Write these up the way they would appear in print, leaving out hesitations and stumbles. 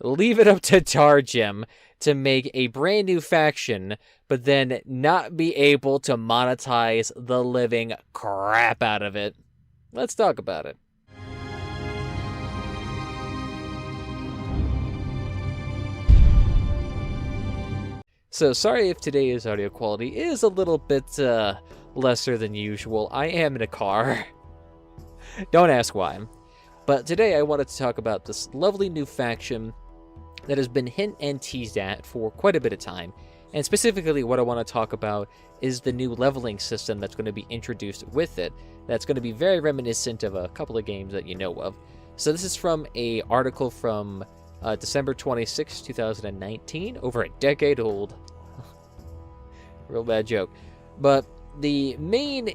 leave it up to Targem to make a brand new faction, but then not be able to monetize the living crap out of it. Let's talk about it. So sorry if today's audio quality is a little bit lesser than usual. I am in a car. Don't ask why. But today I wanted to talk about this lovely new faction that has been hint and teased at for quite a bit of time. And specifically what I want to talk about is the new leveling system that's going to be introduced with it. That's going to be very reminiscent of a couple of games that you know of. So this is from an article from December 26, 2019, over a decade old. Real bad joke. But the main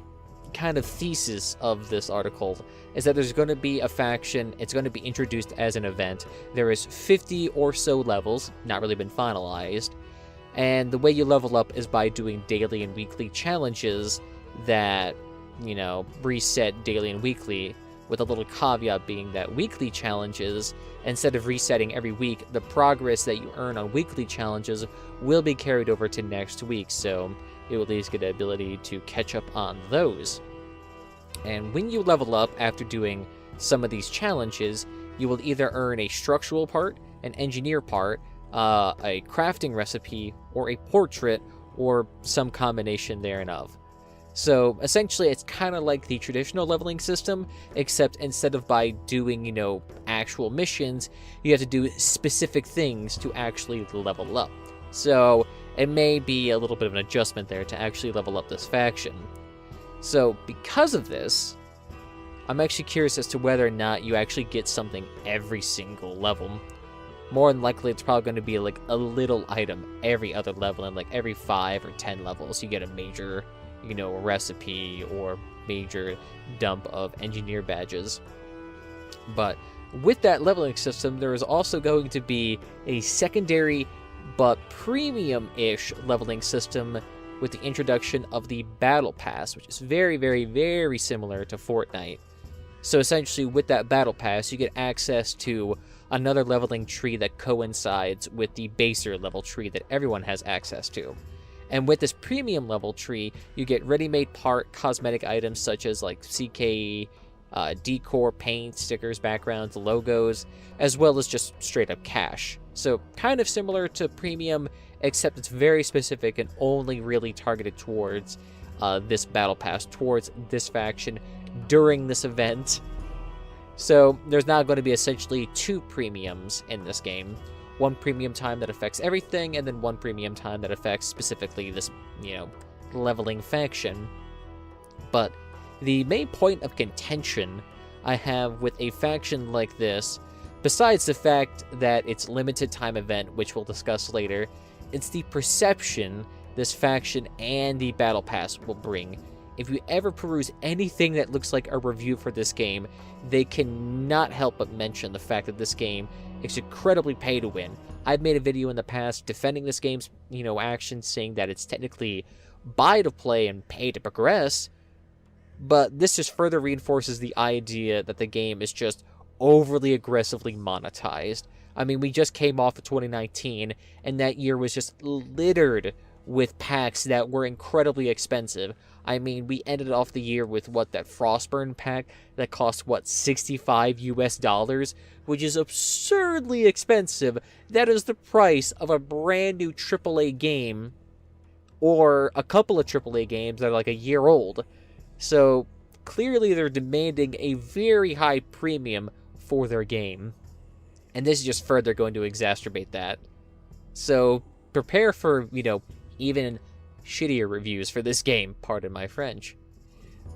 kind of thesis of this article is that there's going to be a faction. It's going to be introduced as an event. There is 50 or so levels, not really been finalized, and the way you level up is by doing daily and weekly challenges that, you know, reset daily and weekly, with a little caveat being that weekly challenges, instead of resetting every week, the progress that you earn on weekly challenges will be carried over to next week, so you will at least get the ability to catch up on those. And when you level up after doing some of these challenges, you will either earn a structural part, an engineer part, a crafting recipe, or a portrait, or some combination thereof. So essentially it's kind of like the traditional leveling system, except instead of by doing, you know, actual missions, you have to do specific things to actually level up. So it may be a little bit of an adjustment there to actually level up this faction. So because of this, I'm actually curious as to whether or not you actually get something every single level. More than likely, it's probably going to be like a little item every other level, and like every 5 or 10 levels, you get a major, you know, recipe or major dump of engineer badges. But with that leveling system, there is also going to be a secondary but premium-ish leveling system with the introduction of the Battle Pass, which is very, very, very similar to Fortnite. So essentially, with that Battle Pass, you get access to another leveling tree that coincides with the baser level tree that everyone has access to. And with this premium level tree, you get ready-made part cosmetic items such as like CK decor, paint, stickers, backgrounds, logos, as well as just straight-up cash. So kind of similar to premium, except it's very specific and only really targeted towards this battle pass, towards this faction during this event. So there's now going to be essentially 2 premiums in this game. One premium time that affects everything, and then one premium time that affects specifically this, you know, leveling faction. But the main point of contention I have with a faction like this, besides the fact that it's limited time event, which we'll discuss later, it's the perception this faction and the Battle Pass will bring. If you ever peruse anything that looks like a review for this game, they cannot help but mention the fact that this game is incredibly pay to win. I've made a video in the past defending this game's, you know, actions, saying that it's technically buy to play and pay to progress, but this just further reinforces the idea that the game is just overly aggressively monetized. I mean, we just came off of 2019, and that year was just littered with packs that were incredibly expensive. I mean, we ended off the year with, what, that Frostburn pack that cost, what, $65 US, which is absurdly expensive. That is the price of a brand new AAA game, or a couple of AAA games that are like a year old. So clearly they're demanding a very high premium for their game, and this is just further going to exacerbate that. So prepare for, you know, even shittier reviews for this game, pardon my French.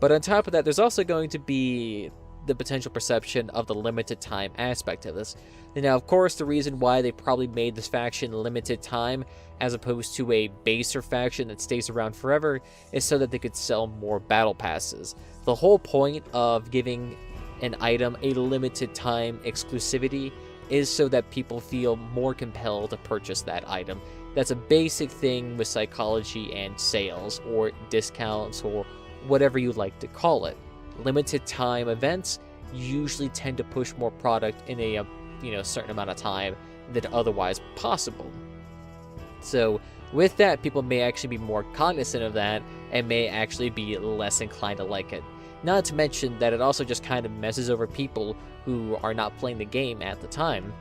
But on top of that, there's also going to be the potential perception of the limited time aspect of this. Now, of course, the reason why they probably made this faction limited time as opposed to a baser faction that stays around forever is so that they could sell more battle passes. The whole point of giving an item a limited time exclusivity is so that people feel more compelled to purchase that item. That's a basic thing with psychology and sales, or discounts, or whatever you like to call it. Limited time events usually tend to push more product in a a certain amount of time than otherwise possible. So with that, people may actually be more cognizant of that and may actually be less inclined to like it. Not to mention that it also just kind of messes over people who are not playing the game at the time.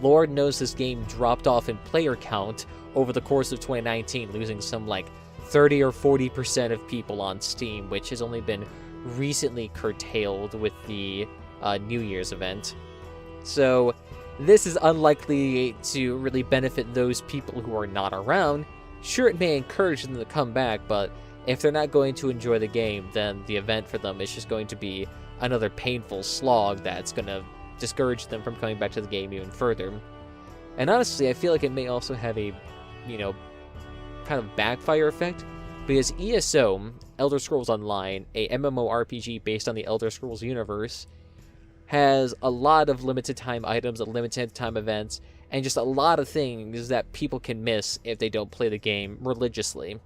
Lord knows this game dropped off in player count over the course of 2019, losing some like 30 or 40% of people on Steam, which has only been recently curtailed with the New Year's event. So this is unlikely to really benefit those people who are not around. Sure, it may encourage them to come back, but if they're not going to enjoy the game, then the event for them is just going to be another painful slog that's going to discourage them from coming back to the game even further. And honestly, I feel like it may also have a, kind of backfire effect, because ESO, Elder Scrolls Online, a MMORPG based on the Elder Scrolls universe, has a lot of limited time items and limited time events, and just a lot of things that people can miss if they don't play the game religiously.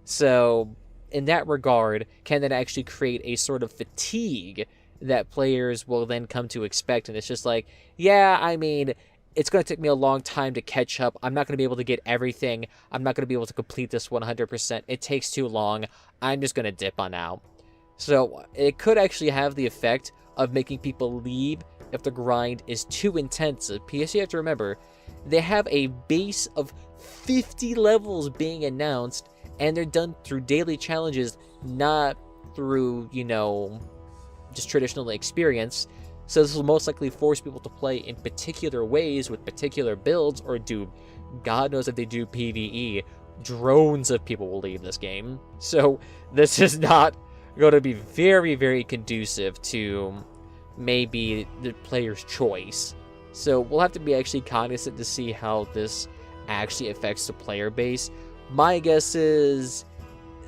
So, in that regard, can that actually create a sort of fatigue that players will then come to expect? And it's just like, yeah, I mean, it's going to take me a long time to catch up. I'm not going to be able to get everything. I'm not going to be able to complete this 100%. It takes too long. I'm just going to dip on out. So it could actually have the effect of making people leave if the grind is too intensive. Because you have to remember, they have a base of 50 levels being announced, and they're done through daily challenges, not through, just traditional experience. So this will most likely force people to play in particular ways with particular builds, or do, God knows if they do PvE, drones of people will leave this game. So this is not going to be very, very conducive to maybe the player's choice. So we'll have to be actually cognizant to see how this actually affects the player base. My guess is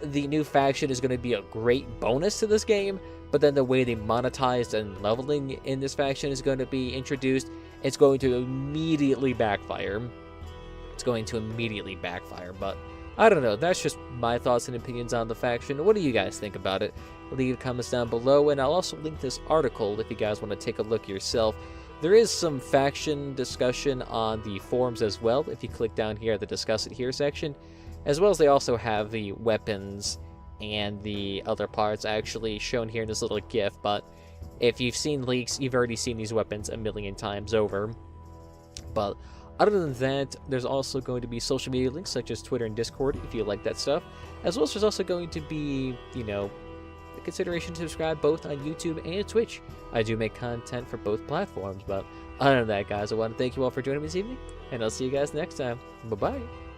the new faction is going to be a great bonus to this game, but then the way they monetize and leveling in this faction is going to be introduced, it's going to immediately backfire. But I don't know, that's just my thoughts and opinions on the faction. What do you guys think about it? Leave comments down below, and I'll also link this article if you guys want to take a look yourself. There is some faction discussion on the forums as well, if you click down here at the Discuss It Here section, as well as they also have the weapons and the other parts actually shown here in this little GIF. But if you've seen leaks, you've already seen these weapons a million times over. But other than that, there's also going to be social media links such as Twitter and Discord if you like that stuff, as well as there's also going to be, a consideration to subscribe both on YouTube and Twitch. I do make content for both platforms. But other than that, guys, I want to thank you all for joining me this evening, and I'll see you guys next time. Bye-bye.